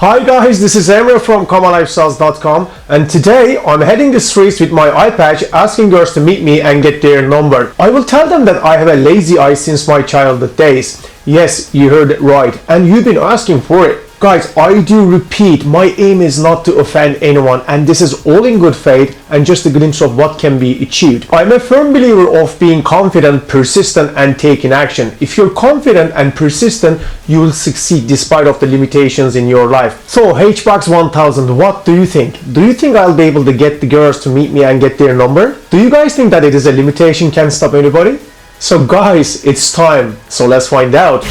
Hi guys, this is Emre from Kamalifestyles.com, and today I'm heading the streets with my eye patch asking girls to meet me and get their number. I will tell them that I have a lazy eye since my childhood days. Yes, you heard it right, and you've been asking for it. Guys, I do repeat, my aim is not to offend anyone, and this is all in good faith and just a glimpse of what can be achieved. I'm a firm believer of being confident, persistent, and taking action. If you're confident and persistent, you will succeed despite of the limitations in your life. So HBox 1000, what do you think? Do you think I'll be able to get the girls to meet me and get their number? Do you guys think that it is a limitation can stop anybody? So guys, it's time. So let's find out.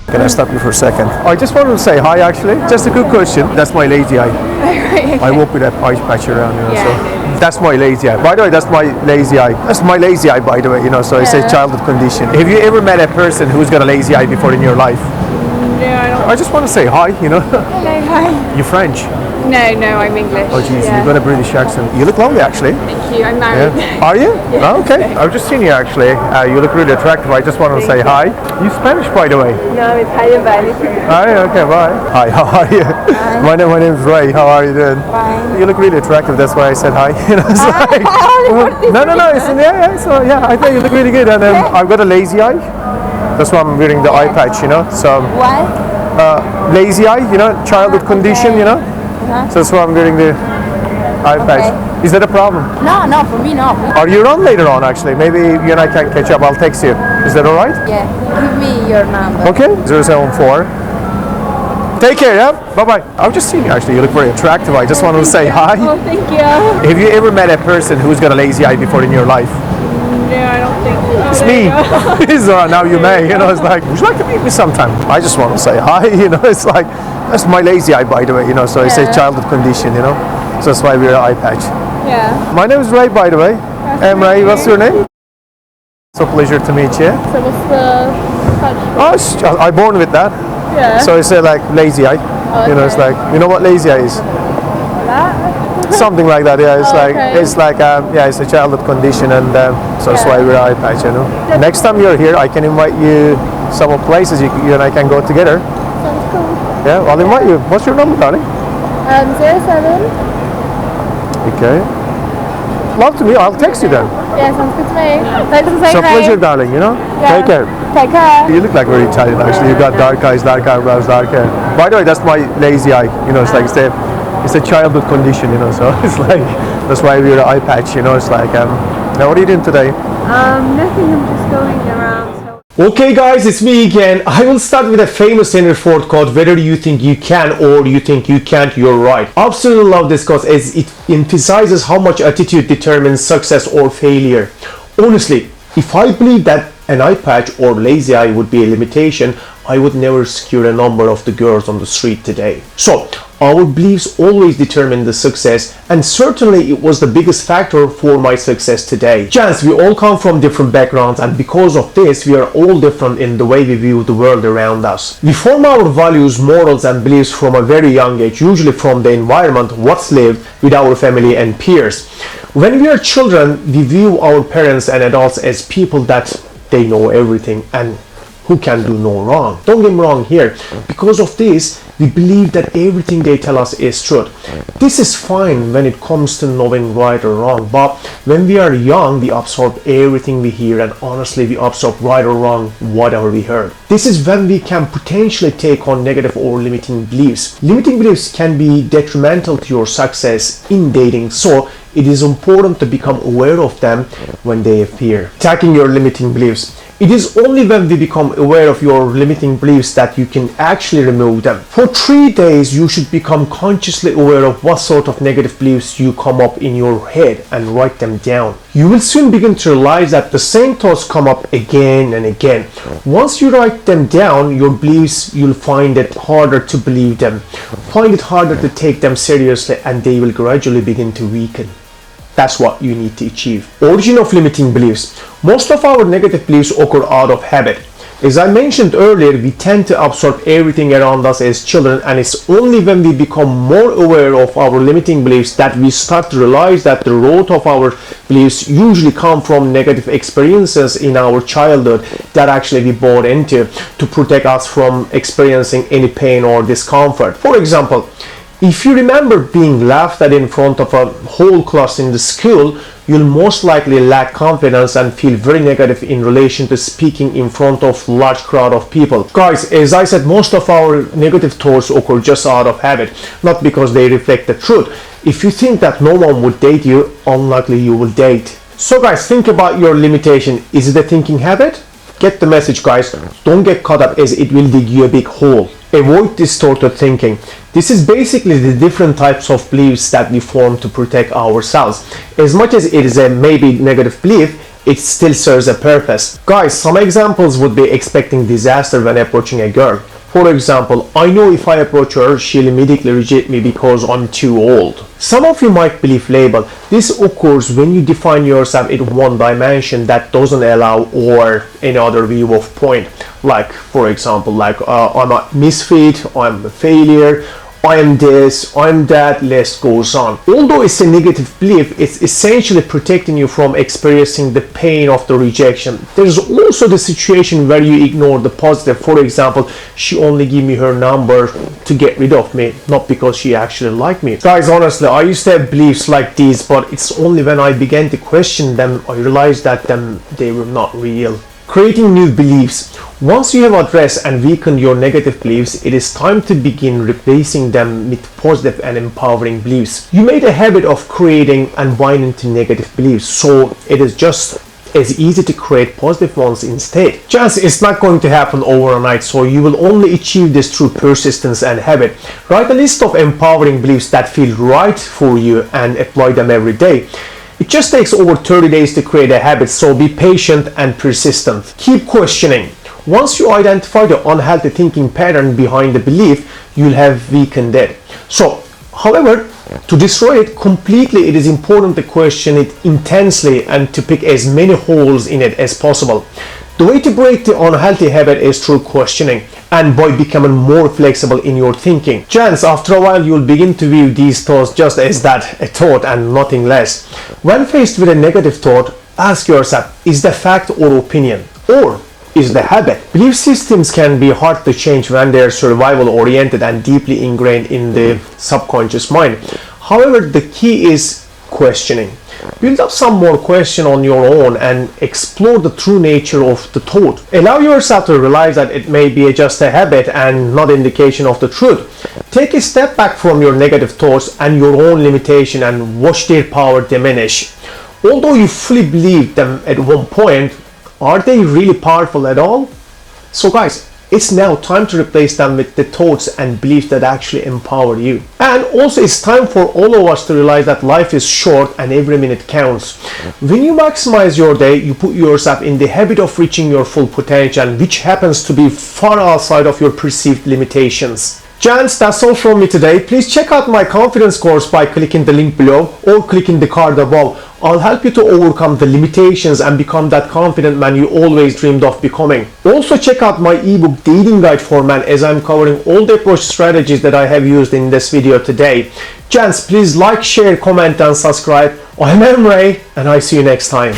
Can I stop you for a second? I just wanted to say hi actually. Just a quick question. That's my lazy eye. Okay. I walk with that eye patch around, you know, Yeah, so that's my lazy eye. By the way, that's my lazy eye. That's my lazy eye, by the way, you know, so it's a childhood condition. Have you ever met a person who's got a lazy eye before in your life? No, I don't. I just want to say hi, you know. Hello, hi. You're French? No, I'm English. Oh jeez, Yeah. you've got a British accent. You look lovely actually. Thank you. I'm married. Yeah. Are you? Yeah. Oh, okay. I've just seen you actually. You look really attractive. I just wanted to say hi. You Spanish, by the way? No, it's higher value. Hi, okay, bye. Hi, how are you? Hi. My name is Ray. How are you doing? Fine. You look really attractive. That's why I said hi. You know, it's like, no. It's, yeah. So yeah, I think you look really good. And I've got a lazy eye. That's why I'm wearing the eye patch. You know, so What? lazy eye. You know, childhood condition. You know, so that's why I'm wearing the eye patch. Is that a problem? No, for me, no. Are you around later on? Actually, maybe you and I can catch up. I'll text you. Is that all right? Yeah. Give me your number. Okay. 074. Take care, yeah? Bye-bye. I've just seen you actually. You look very attractive. I just wanted to say hi. Oh, thank you. Have you ever met a person who's got a lazy eye before in your life? No, I don't think so. It's me. So now you may, you know, it's like, would you like to meet me sometime? I just want to say hi, you know, it's like, that's my lazy eye, by the way, you know, so it's a childhood condition, you know, so that's why we're an eye patch. Yeah. My name is Ray, by the way. Emre, what's your name? It's a pleasure to meet you. So what's the touch? Oh, I'm born with that. Yeah. So it's like lazy eye. You know, it's like, you know what lazy eye is? That? Something like that, yeah. It's okay. It's a childhood condition, and so that's why we're eye patch, you know. Next time you're here, I can invite you some places you and I can go together. Sounds cool. Yeah, I'll invite you. What's your number, darling? 07. Okay. Love to meet you. I'll text you then. Yeah, sounds good to me. Thanks for saying It's a hi. pleasure, darling, you know. Yeah. Take care. Take care. You look like very Italian, actually. You've got dark eyes, dark eyebrows, dark hair. By the way, that's my lazy eye. You know, it's like it's a childhood condition, you know, so it's like, that's why we're an eye patch, you know, it's like, now what are you doing today? Nothing, I'm just going around. Okay guys, it's me again. I will start with a famous Henry Ford quote, whether you think you can or you think you can't, you're right. Absolutely love this quote as it emphasizes how much attitude determines success or failure. Honestly, if I believe that an eye patch or lazy eye would be a limitation, I would never secure a number of the girls on the street today. So, our beliefs always determine the success, and certainly it was the biggest factor for my success today. Chance, we all come from different backgrounds, and because of this, we are all different in the way we view the world around us. We form our values, morals, and beliefs from a very young age, usually from the environment, what's lived with our family and peers. When we are children, we view our parents and adults as people that they know everything and who can do no wrong. Don't get me wrong here. Because of this, we believe that everything they tell us is truth. This is fine when it comes to knowing right or wrong, but when we are young, we absorb everything we hear, and honestly, we absorb right or wrong whatever we heard. This is when we can potentially take on negative or limiting beliefs. Limiting beliefs can be detrimental to your success in dating, so it is important to become aware of them when they appear. Attacking your limiting beliefs. It is only when we become aware of your limiting beliefs that you can actually remove them. For 3 days, you should become consciously aware of what sort of negative beliefs you come up in your head and write them down. You will soon begin to realize that the same thoughts come up again and again. Once you write them down, your beliefs, you'll find it harder to believe them, find it harder to take them seriously, and they will gradually begin to weaken. That's what you need to achieve. Origin of limiting beliefs. Most of our negative beliefs occur out of habit. As I mentioned earlier, we tend to absorb everything around us as children, and it's only when we become more aware of our limiting beliefs that we start to realize that the root of our beliefs usually come from negative experiences in our childhood that actually we bought into to protect us from experiencing any pain or discomfort. For example, if you remember being laughed at in front of a whole class in the school, you'll most likely lack confidence and feel very negative in relation to speaking in front of large crowd of people. Guys, as I said, most of our negative thoughts occur just out of habit, not because they reflect the truth. If you think that no one would date you, unlikely you will date. So guys, think about your limitation. Is it a thinking habit? Get the message, guys. Don't get caught up, as it will dig you a big hole. Avoid distorted thinking. This is basically the different types of beliefs that we form to protect ourselves. As much as it is a maybe negative belief, it still serves a purpose. Guys, some examples would be expecting disaster when approaching a girl. For example, I know if I approach her, she'll immediately reject me because I'm too old. Some of you might believe label. This occurs when you define yourself in one dimension that doesn't allow or any other view of point. Like, for example, I'm a misfit, I'm a failure, I am this, I'm that, list goes on. Although it's a negative belief, it's essentially protecting you from experiencing the pain of the rejection. There's also the situation where you ignore the positive. For example, she only gave me her number to get rid of me, not because she actually liked me. Guys, honestly, I used to have beliefs like these, but it's only when I began to question them, I realized that they were not real. Creating new beliefs. Once you have addressed and weakened your negative beliefs, it is time to begin replacing them with positive and empowering beliefs. You made a habit of creating and buying into negative beliefs, so it is just as easy to create positive ones instead. Just it's not going to happen overnight, so you will only achieve this through persistence and habit. Write a list of empowering beliefs that feel right for you and apply them every day. It just takes over 30 days to create a habit, so be patient and persistent. Keep questioning. Once you identify the unhealthy thinking pattern behind the belief, you'll have weakened it. So, however, to destroy it completely, it is important to question it intensely and to pick as many holes in it as possible. The way to break the unhealthy habit is through questioning and by becoming more flexible in your thinking. Chance, after a while you'll begin to view these thoughts just as that, a thought and nothing less. When faced with a negative thought, ask yourself, is the fact or opinion? Or is the habit? Belief systems can be hard to change when they are survival oriented and deeply ingrained in the subconscious mind. However, the key is questioning. Build up some more question on your own and explore the true nature of the thought. Allow yourself to realize that it may be just a habit and not indication of the truth. Take a step back from your negative thoughts and your own limitation and watch their power diminish. Although you fully believe them at one point, are they really powerful at all? So guys, it's now time to replace them with the thoughts and beliefs that actually empower you. And also it's time for all of us to realize that life is short and every minute counts. When you maximize your day, you put yourself in the habit of reaching your full potential, which happens to be far outside of your perceived limitations. Gents, that's all from me today. Please check out my confidence course by clicking the link below or clicking the card above. I'll help you to overcome the limitations and become that confident man you always dreamed of becoming. Also check out my ebook dating guide format, as I'm covering all the approach strategies that I have used in this video today. Gents, please like, share, comment and subscribe. I'm Emre and I see you next time.